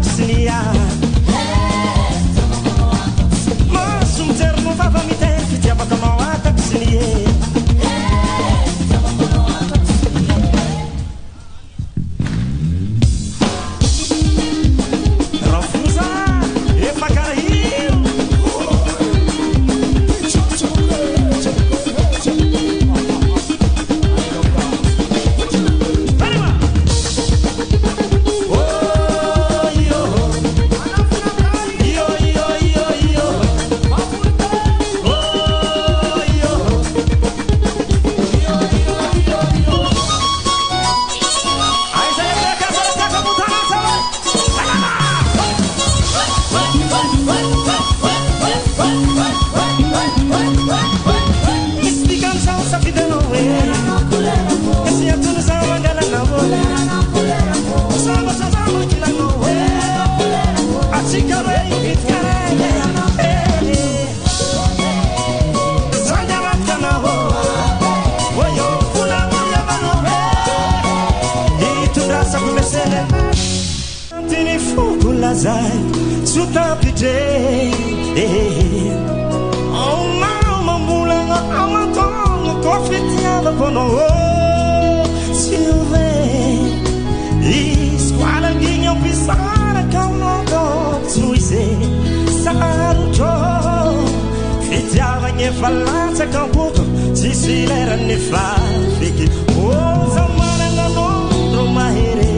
taksinia masumterno vavamite fitiavaka mawa taksinie rafuza efakarahio suta pide oh mama mulanga amatongo kofitiala kono silve isquala guinho pisara kamoto suise saruto fitiava ne falanza camputo si silera ne fa fiki oh zamana no romahere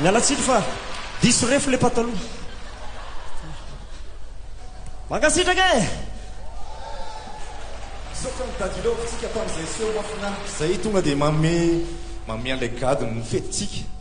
Nalatsifa diso refo le pataloha mankasitraka e saotra mitady loha tsika tamin'izay seo mafina zay tonga dia mamean le gadiny fetitsika